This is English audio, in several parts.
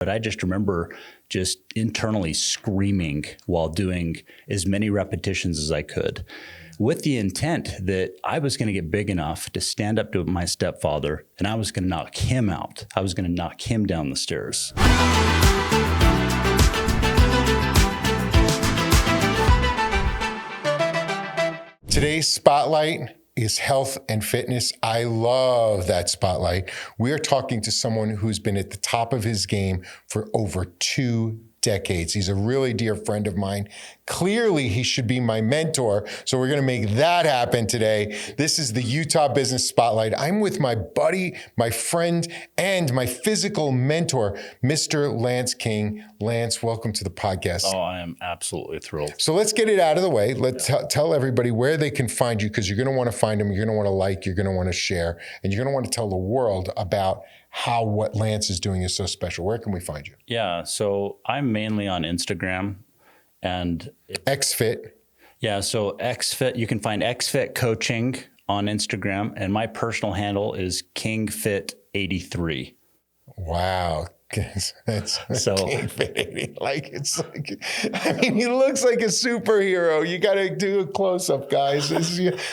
But I just remember just internally screaming while doing as many repetitions as I could, with the intent that I was going to get big enough to stand up to my stepfather and I was going to knock him out. I was going to knock him down the stairs. Today's spotlight is health and fitness. I love that spotlight. We're talking to someone who's been at the top of his game for over 2 decades. He's a really dear friend of mine. Clearly, he should be my mentor. So we're going to make that happen today. This is the Utah Business Spotlight. I'm with my buddy, my friend, and my physical mentor, Mr. Lance King. Lance, welcome to the podcast. Oh, I am absolutely thrilled. So let's get it out of the way. Let's tell everybody where they can find you, because you're going to want to find them. You're going to want to like, you're going to want to share, and you're going to want to tell the world about how what Lance is doing is so special. Where can we find you? Yeah, so I'm mainly on Instagram and XFit. Yeah, so XFit, you can find XFit Coaching on Instagram, and my personal handle is King XFit 83. Wow. That's so King XFit 80. It's like, I mean, he looks like a superhero. You got to do a close-up, guys.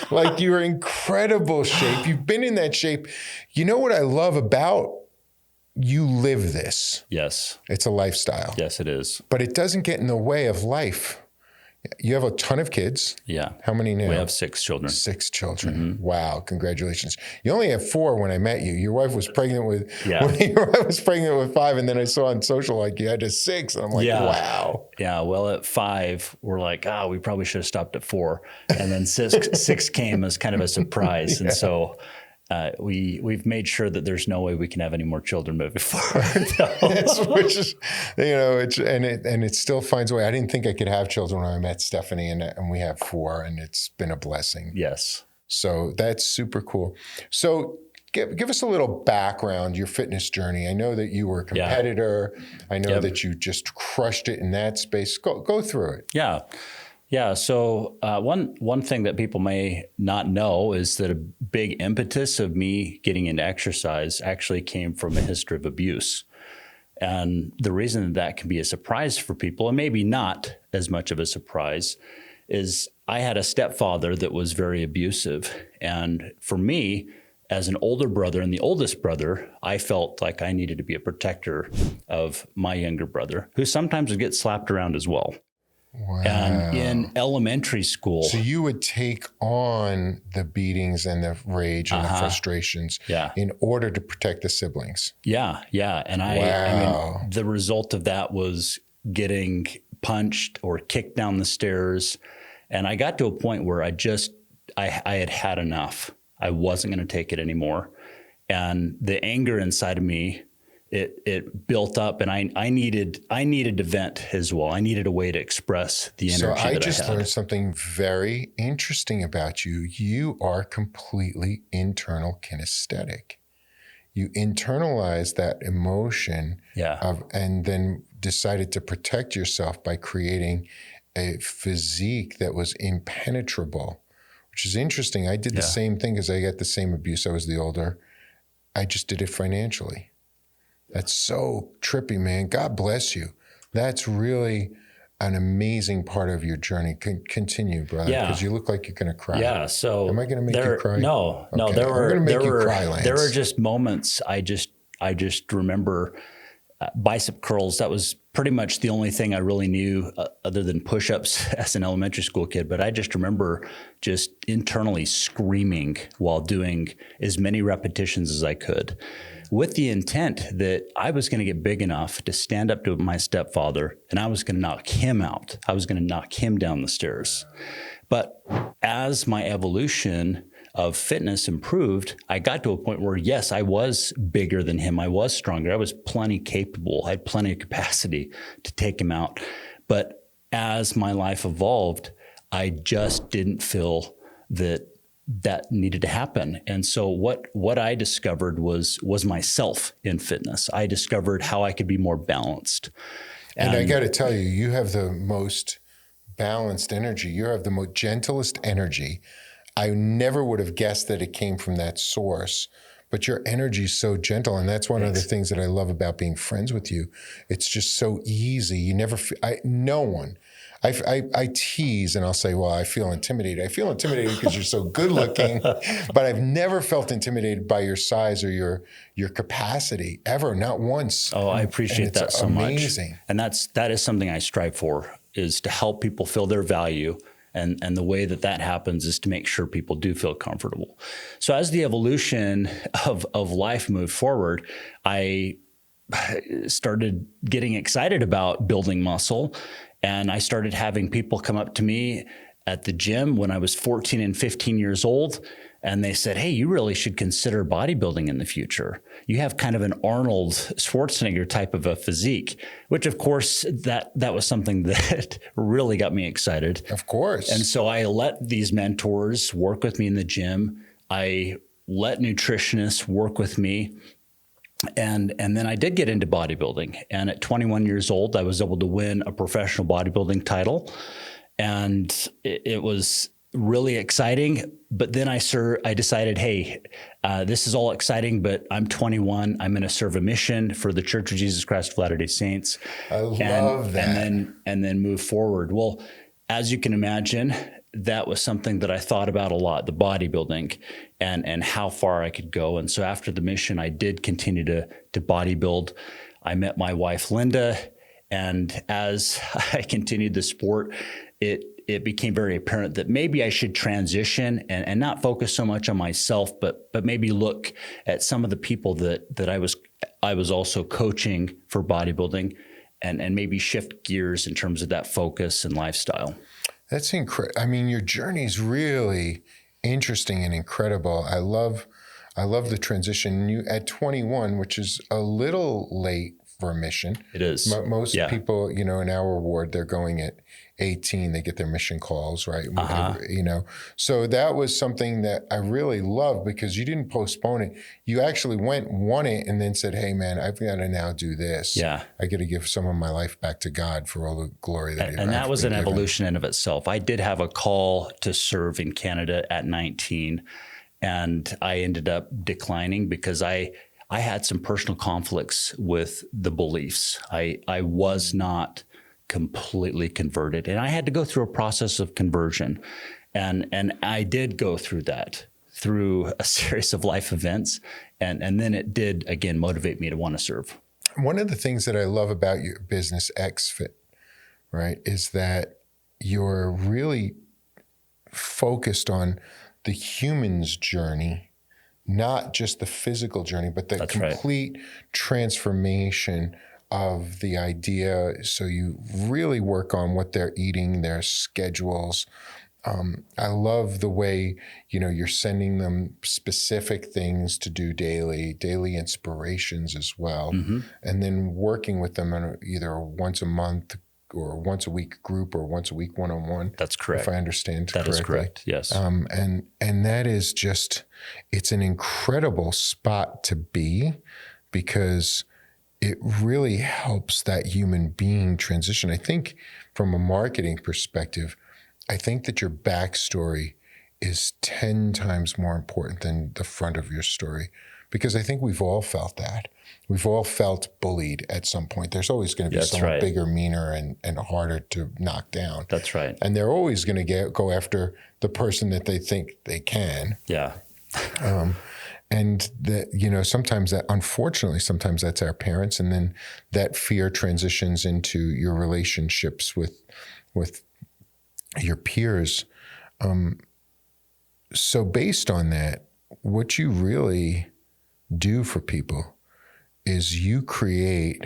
Like, you're in incredible shape. You've been in that shape. You know what I love about you? Live this. Yes. It's a lifestyle. Yes, it is. But it doesn't get in the way of life. You have a ton of kids. Yeah. How many now? We have 6 children. 6 children. Mm-hmm. Wow. Congratulations. You only have 4 when I met you. Your wife was pregnant with, your wife was pregnant with 5. And then I saw on social, like, you had a 6. And I'm like, wow. Yeah. Well, at 5, we're like, we probably should have stopped at 4. And then 6 came as kind of a surprise. And so we've made sure that there's no way we can have any more children moving forward. Which is, it still finds a way. I didn't think I could have children when I met Stephanie, and we have 4, and it's been a blessing. Yes. So that's super cool. So give us a little background, your fitness journey. I know that you were a competitor. Yeah. I know that you just crushed it in that space. Go through it. Yeah. Yeah. So one thing that people may not know is that a big impetus of me getting into exercise actually came from a history of abuse. And the reason that can be a surprise for people, and maybe not as much of a surprise, is I had a stepfather that was very abusive. And for me, as an older brother and the oldest brother, I felt like I needed to be a protector of my younger brother, who sometimes would get slapped around as well. Wow. And in elementary school. So you would take on the beatings and the rage and the frustrations in order to protect the siblings. Yeah, yeah. And I mean, the result of that was getting punched or kicked down the stairs. And I got to a point where I had had enough. I wasn't going to take it anymore. And the anger inside of me, it built up, and I needed to vent as well. I needed a way to express the energy that I had. So I just learned something very interesting about you. You are completely internal kinesthetic. You internalized that emotion and then decided to protect yourself by creating a physique that was impenetrable, which is interesting. I did the same thing because I got the same abuse. I was the older. I just did it financially. That's so trippy, man. God bless you. That's really an amazing part of your journey. Continue, brother, because you look like you're going to cry. Yeah. So am I going to make you cry? No, okay. No. There were just moments. I just remember bicep curls. That was pretty much the only thing I really knew other than push-ups as an elementary school kid. But I just remember just internally screaming while doing as many repetitions as I could, with the intent that I was going to get big enough to stand up to my stepfather and I was going to knock him out. I was going to knock him down the stairs. But as my evolution of fitness improved, I got to a point where, yes, I was bigger than him. I was stronger. I was plenty capable. I had plenty of capacity to take him out. But as my life evolved, I just didn't feel that needed to happen. And so what I discovered was myself in fitness. I discovered how I could be more balanced. And I got to tell you, you have the most balanced energy. You have the most gentlest energy. I never would have guessed that it came from that source, but your energy is so gentle. And that's one of the things that I love about being friends with you. It's just so easy. You never, no one, I tease and I'll say, well, I feel intimidated. I feel intimidated because you're so good looking, but I've never felt intimidated by your size or your capacity ever, not once. Oh, I appreciate that so amazing. much. And that is something I strive for, is to help people feel their value. And the way that happens is to make sure people do feel comfortable. So as the evolution of life moved forward, I started getting excited about building muscle. And I started having people come up to me at the gym when I was 14 and 15 years old. And they said, hey, you really should consider bodybuilding in the future. You have kind of an Arnold Schwarzenegger type of a physique, which of course, that was something that really got me excited. Of course. And so I let these mentors work with me in the gym. I let nutritionists work with me. And then I did get into bodybuilding. And at 21 years old, I was able to win a professional bodybuilding title. And it was really exciting. But then I decided, hey, this is all exciting, but I'm 21. I'm going to serve a mission for the Church of Jesus Christ of Latter-day Saints. I love that. And then move forward. Well, as you can imagine, that was something that I thought about a lot, the bodybuilding and how far I could go. And so after the mission, I did continue to bodybuild. I met my wife, Linda. And as I continued the sport, it became very apparent that maybe I should transition and not focus so much on myself, but maybe look at some of the people that I was also coaching for bodybuilding and maybe shift gears in terms of that focus and lifestyle. That's incredible. I mean, your journey is really interesting and incredible. I love the transition. You at 21, which is a little late for a mission. It is. Most people, in our ward, they're going at 18. They get their mission calls, right? So that was something that I really loved because you didn't postpone it. You actually won it, and then said, hey, man, I've got to now do this. Yeah. I got to give some of my life back to God for all the glory that And that was an evolution in of itself. I did have a call to serve in Canada at 19, and I ended up declining because I had some personal conflicts with the beliefs. I was not completely converted, and I had to go through a process of conversion. And I did go through that through a series of life events. And then it did, again, motivate me to want to serve. One of the things that I love about your business, XFit, right, is that you're really focused on the human's journey, not just the physical journey, but the complete transformation of the idea. So you really work on what they're eating, their schedules. I love the way, you're sending them specific things to do daily inspirations as well. Mm-hmm. And then working with them on either once a month or once a week group or once a week one-on-one. That's correct. If I understand correctly. That is correct, yes. And that is just, it's an incredible spot to be because it really helps that human being transition. I think from a marketing perspective, I think that your backstory is 10 times more important than the front of your story, because I think we've all felt that. We've all felt bullied at some point. There's always going to be someone bigger, meaner, and harder to knock down. That's right. And they're always going to go after the person that they think they can. Yeah. And that, sometimes unfortunately, sometimes that's our parents. And then that fear transitions into your relationships with your peers. So based on that, what you really do for people is you create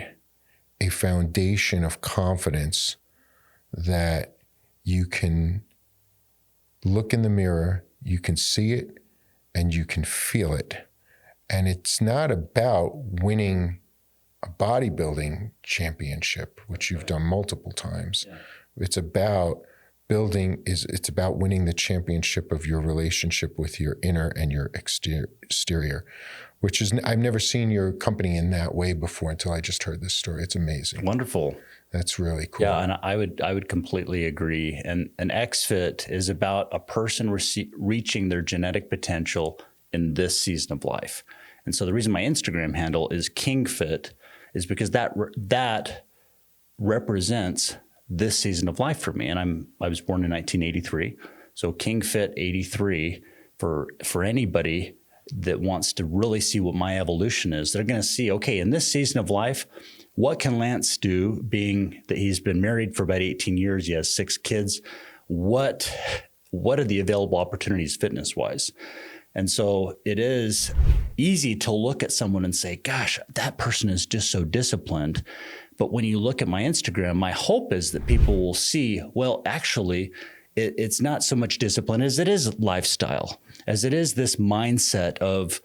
a foundation of confidence that you can look in the mirror, you can see it, and you can feel it. And it's not about winning a bodybuilding championship, which you've done multiple times. Yeah. It's about it's about winning the championship of your relationship with your inner and your exterior, which is, I've never seen your company in that way before until I just heard this story. It's amazing. Wonderful. That's really cool. Yeah, and I would completely agree. And XFit is about a person reaching their genetic potential in this season of life. And so the reason my Instagram handle is King Fit is because that represents this season of life for me. And I was born in 1983. So King Fit 83 for anybody that wants to really see what my evolution is. They're going to see, okay, in this season of life, what can Lance do, being that he's been married for about 18 years, he has 6 kids, what are the available opportunities fitness-wise? And so it is easy to look at someone and say, gosh, that person is just so disciplined. But when you look at my Instagram, my hope is that people will see, well, actually, it's not so much discipline as it is lifestyle, as it is this mindset of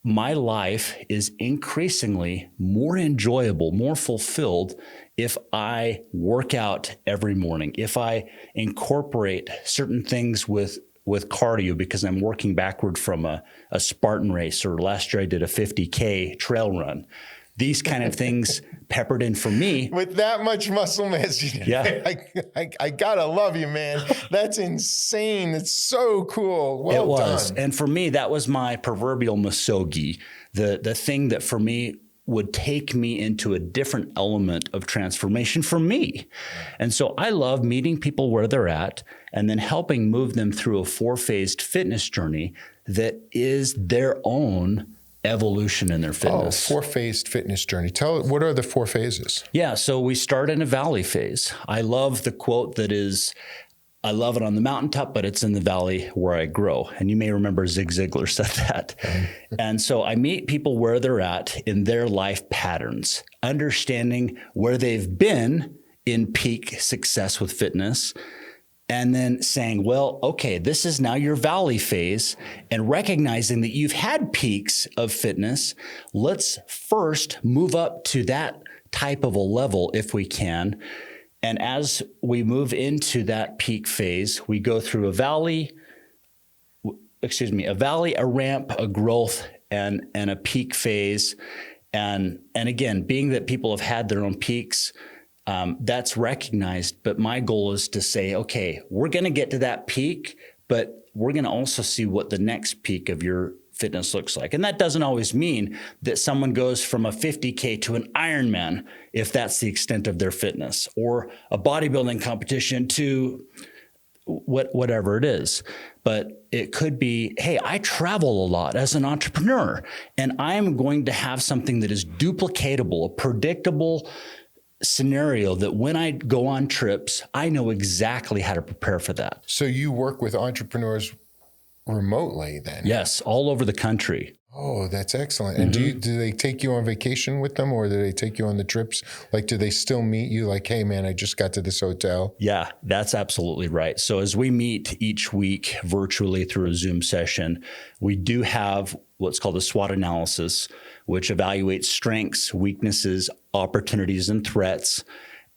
my life is increasingly more enjoyable, more fulfilled if I work out every morning, if I incorporate certain things with cardio because I'm working backward from a Spartan race, or last year I did a 50K trail run. These kind of things peppered in for me. With that much muscle mass, yeah. I gotta love you, man. That's insane. It's so cool. Well it was. done. And for me, that was my proverbial misogi, the thing that for me would take me into a different element of transformation for me. And so I love meeting people where they're at and then helping move them through a 4-phased fitness journey that is their own evolution in their fitness. 4-phased fitness journey. What are the 4 phases? Yeah, so we start in a valley phase. I love the quote that is, I love it on the mountaintop, but it's in the valley where I grow. And you may remember Zig Ziglar said that. And so I meet people where they're at in their life patterns, understanding where they've been in peak success with fitness, and then saying, well, okay, this is now your valley phase, and recognizing that you've had peaks of fitness. Let's first move up to that type of a level if we can. And as we move into that peak phase, we go through a valley, a ramp, a growth, and a peak phase. And again, being that people have had their own peaks, that's recognized. But my goal is to say, okay, we're going to get to that peak, but we're going to also see what the next peak of your fitness looks like. And that doesn't always mean that someone goes from a 50K to an Ironman, if that's the extent of their fitness, or a bodybuilding competition to whatever it is. But it could be, hey, I travel a lot as an entrepreneur, and I'm going to have something that is duplicatable, a predictable scenario that when I go on trips, I know exactly how to prepare for that. So you work with entrepreneurs remotely then? Yes, all over the country. Oh, that's excellent. And do they take you on vacation with them, or do they take you on the trips? Like, do they still meet you like, hey man, I just got to this hotel? Yeah, that's absolutely right. So as we meet each week virtually through a Zoom session, we do have what's called a SWOT analysis, which evaluates strengths, weaknesses, opportunities, and threats.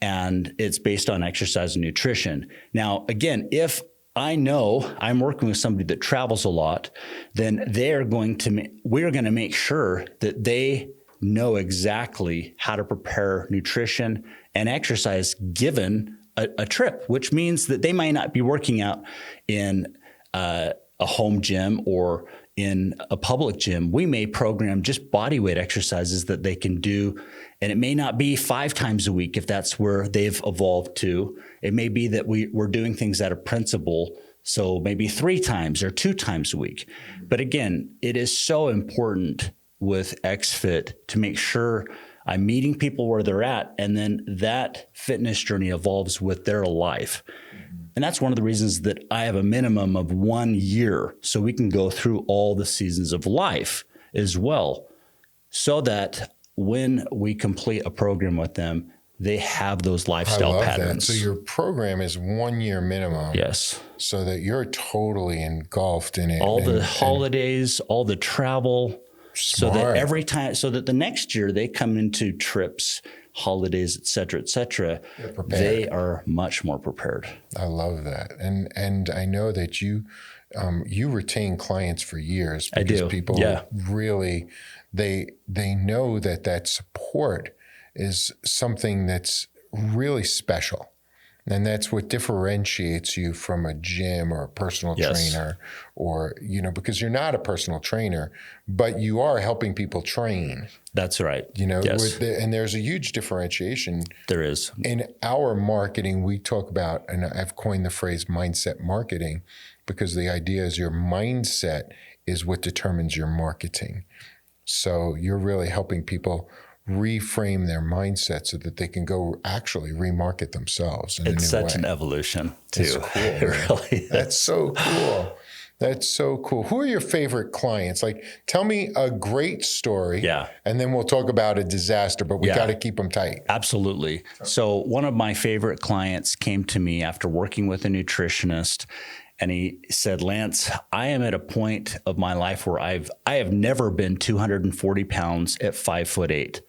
And it's based on exercise and nutrition. Now, again, if I know I'm working with somebody that travels a lot, then we're going to make sure that they know exactly how to prepare nutrition and exercise given a trip, which means that they might not be working out in a home gym or in a public gym. We may program just body weight exercises that they can do. And it may not be 5 times a week if that's where they've evolved to. It may be that we're doing things out of principle, so maybe 3 times or 2 times a week. But again, it is so important with XFit to make sure I'm meeting people where they're at, and then that fitness journey evolves with their life. And that's one of the reasons that I have a minimum of 1 year, so we can go through all the seasons of life as well, so that when we complete a program with them, they have those lifestyle patterns. That. So your program is 1 year minimum. Yes. So that you're totally engulfed in it. All the holidays, all the travel. Smart. So that every time, so that the next year they come into trips, holidays, et cetera, they are much more prepared. I love that. And I know that you retain clients for years because I do. People really, they know that support is something that's really special. And that's what differentiates you from a gym or a personal trainer, or, because you're not a personal trainer, but you are helping people train. That's right. And there's a huge differentiation. There is. In our marketing, we talk about, and I've coined the phrase mindset marketing, because the idea is your mindset is what determines your marketing. So you're really helping people reframe their mindset so that they can go actually remarket themselves in a new way. It's such an evolution, too. It's cool. It really is. That's so cool. That's so cool. Who are your favorite clients? Like, tell me a great story, and then we'll talk about a disaster, but we got to keep them tight. Absolutely. So one of my favorite clients came to me after working with a nutritionist, and he said, Lance, I am at a point of my life where I have never been 240 pounds at 5'8".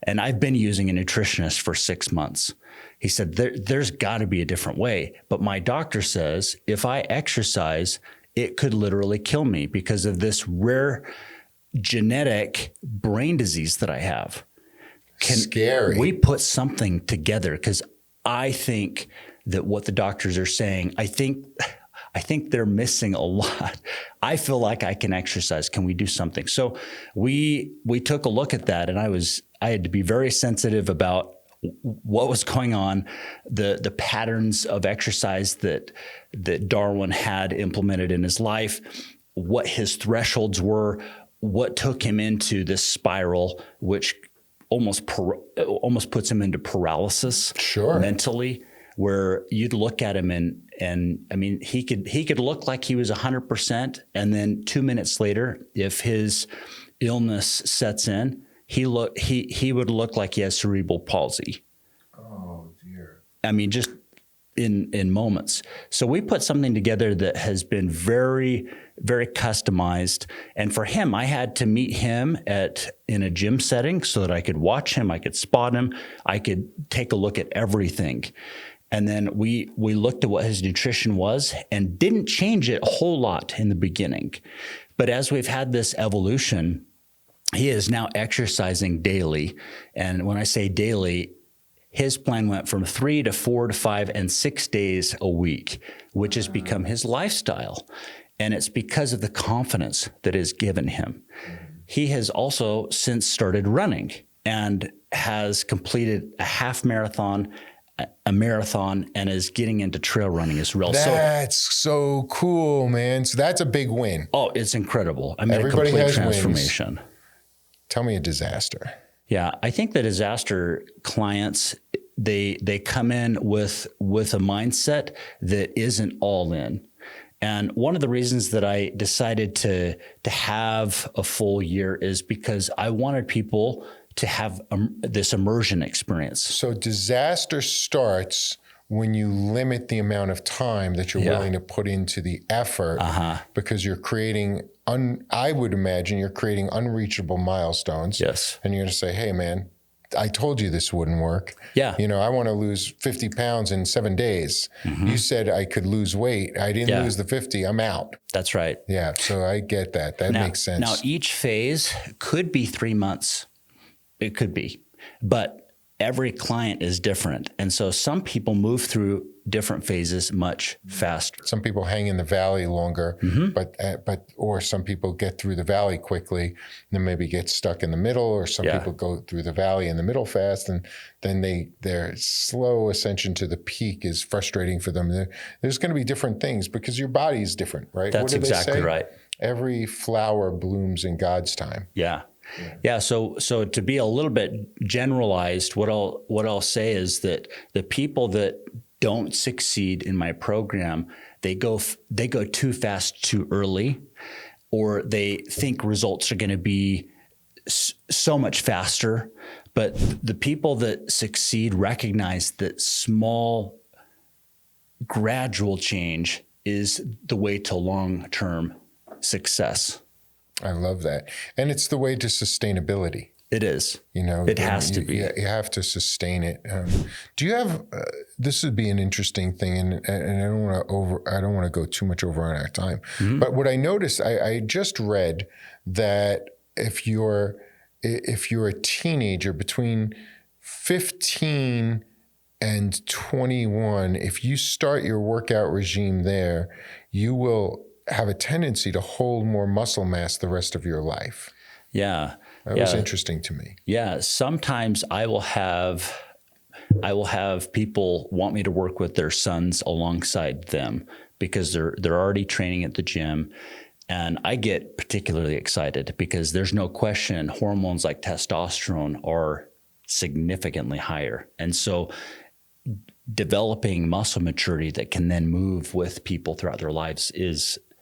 And I've been using a nutritionist for 6 months. He said, there's got to be a different way. But my doctor says if I exercise, it could literally kill me because of this rare genetic brain disease that I have. Scary. We put something together? Because I think that what the doctors are saying, I think they're missing a lot. I feel like I can exercise. Can we do something? So we took a look at that, and I had to be very sensitive about what was going on, the patterns of exercise that Darwin had implemented in his life, what his thresholds were, what took him into this spiral, which almost puts him into paralysis mentally, where you'd look at him and I mean, he could look like he was 100%, and then 2 minutes later, if his illness sets in, he would look like he has cerebral palsy. Oh dear. I mean, just in moments. So we put something together that has been very, very customized. And for him, I had to meet him in a gym setting so that I could watch him, I could spot him, I could take a look at everything. And then we looked at what his nutrition was and didn't change it a whole lot in the beginning. But as we've had this evolution, he is now exercising daily. And when I say daily, his plan went from 3 to 4 to 5 and 6 days a week, which has become his lifestyle. And it's because of the confidence that is given him. He has also since started running and has completed a half marathon, a marathon, and is getting into trail running as well. That's so cool, man. So that's a big win. Oh, it's incredible. I mean, everybody a complete has transformation. Wins. Tell me a disaster. Yeah, I think the disaster clients, they come in with a mindset that isn't all in. And one of the reasons that I decided to have a full year is because I wanted people to have this immersion experience. So disaster starts when you limit the amount of time that you're willing to put into the effort, because you're creating, I would imagine you're creating unreachable milestones. Yes. And you're going to say, hey, man, I told you this wouldn't work. Yeah. I want to lose 50 pounds in 7 days. You said I could lose weight. I didn't lose the 50. I'm out. That's right. Yeah. So I get that. That makes sense. Now, each phase could be 3 months. It could be, but every client is different. And so some people move through different phases much faster. Some people hang in the valley longer, or some people get through the valley quickly, and then maybe get stuck in the middle, or some people go through the valley in the middle fast, and then their slow ascension to the peak is frustrating for them. There's going to be different things because your body is different, right? That's exactly right. Every flower blooms in God's time. Yeah. Yeah. So to be a little bit generalized, what I'll say is that the people that don't succeed in my program, they go too fast too early, or they think results are going to be so much faster. But the people that succeed recognize that small, gradual change is the way to long-term success. I love that. And it's the way to sustainability. It is. It has to be. You have to sustain it. Do you have? This would be an interesting thing, and I don't want to go too much over on our time. But what I noticed, I just read that if you're a teenager between 15 and 21, if you start your workout regime there, you will have a tendency to hold more muscle mass the rest of your life. Yeah. That was interesting to me. Yeah. Sometimes I will have people want me to work with their sons alongside them because they're already training at the gym. And I get particularly excited because there's no question hormones like testosterone are significantly higher. And so developing muscle maturity that can then move with people throughout their lives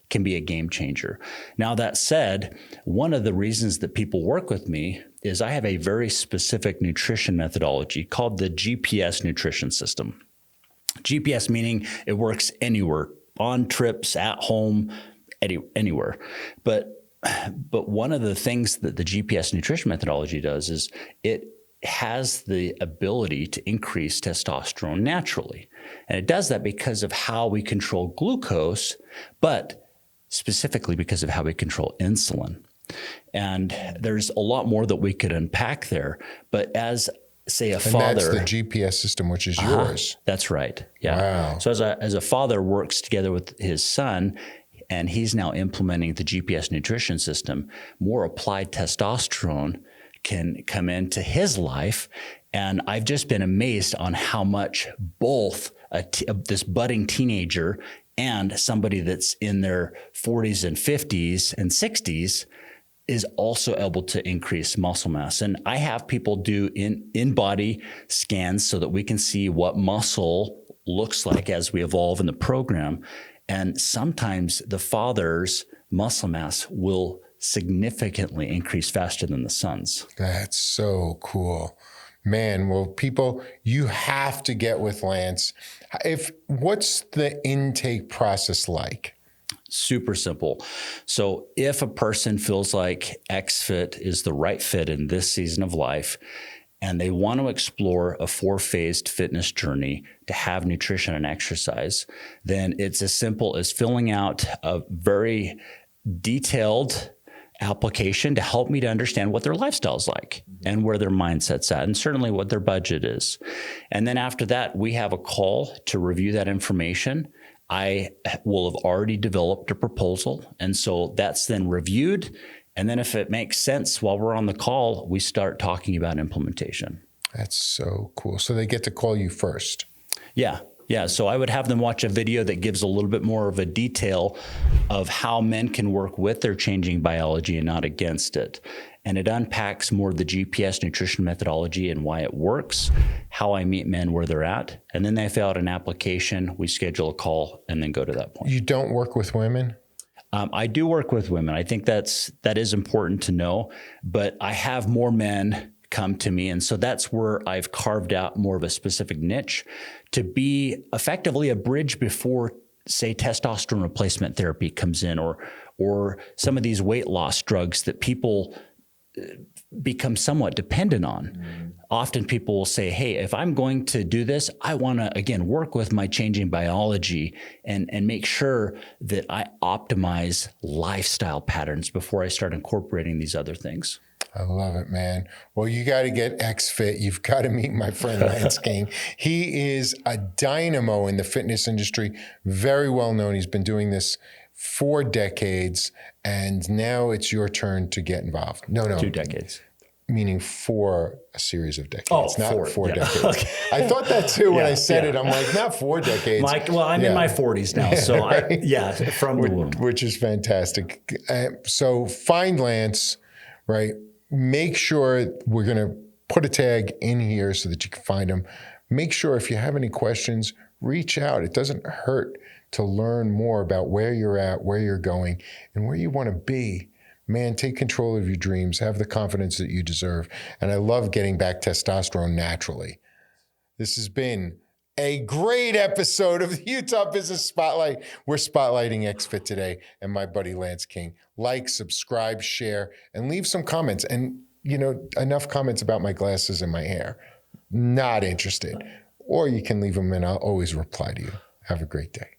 can be a game changer. Now, that said, one of the reasons that people work with me is I have a very specific nutrition methodology called the GPS nutrition system. GPS meaning it works anywhere, on trips, at home, anywhere. But one of the things that the GPS nutrition methodology does is it has the ability to increase testosterone naturally. And it does that because of how we control glucose, but specifically because of how we control insulin. And there's a lot more that we could unpack there. But as, say, a father... And that's the GPS system, which is yours. That's right. Yeah. Wow. So as a father works together with his son, and he's now implementing the GPS nutrition system, more applied testosterone can come into his life. And I've just been amazed on how much both this budding teenager and somebody that's in their 40s and 50s and 60s is also able to increase muscle mass. And I have people do in-body scans so that we can see what muscle looks like as we evolve in the program. And sometimes the father's muscle mass will significantly increase faster than the son's. That's so cool. Man, well, people, you have to get with Lance. What's the intake process like? Super simple. So if a person feels like XFit is the right fit in this season of life, and they want to explore a 4-phased fitness journey to have nutrition and exercise, then it's as simple as filling out a very detailed application to help me to understand what their lifestyle is like and where their mindset's at, and certainly what their budget is. And then after that, we have a call to review that information. I will have already developed a proposal. And so that's then reviewed. And then if it makes sense while we're on the call, we start talking about implementation. That's so cool. So they get to call you first. Yeah. Yeah. So I would have them watch a video that gives a little bit more of a detail of how men can work with their changing biology and not against it. And it unpacks more of the GPS nutrition methodology and why it works, how I meet men where they're at. And then they fill out an application, we schedule a call, and then go to that point. You don't work with women? I do work with women. I think that is important to know, but I have more men come to me. And so that's where I've carved out more of a specific niche to be effectively a bridge before, say, testosterone replacement therapy comes in, or some of these weight loss drugs that people become somewhat dependent on. Often people will say, hey, if I'm going to do this, I want to, again, work with my changing biology and make sure that I optimize lifestyle patterns before I start incorporating these other things. I love it, man. Well, you got to get XFit. You've got to meet my friend Lance King. He is a dynamo in the fitness industry, very well known. He's been doing this 4 decades, and now it's your turn to get involved. No. 2 decades. Meaning for a series of decades, not 4 decades. Okay. I thought that too when I said it. I'm like, not 4 decades. I'm in my 40s now, so right? From the womb. Which is fantastic. So find Lance, right? Make sure we're going to put a tag in here so that you can find him. Make sure if you have any questions, reach out. It doesn't hurt to learn more about where you're at, where you're going, and where you want to be. Man, take control of your dreams. Have the confidence that you deserve. And I love getting back testosterone naturally. This has been a great episode of the Utah Business Spotlight. We're spotlighting XFit today and my buddy Lance King. Like, subscribe, share, and leave some comments. And, enough comments about my glasses and my hair. Not interested. Or you can leave them and I'll always reply to you. Have a great day.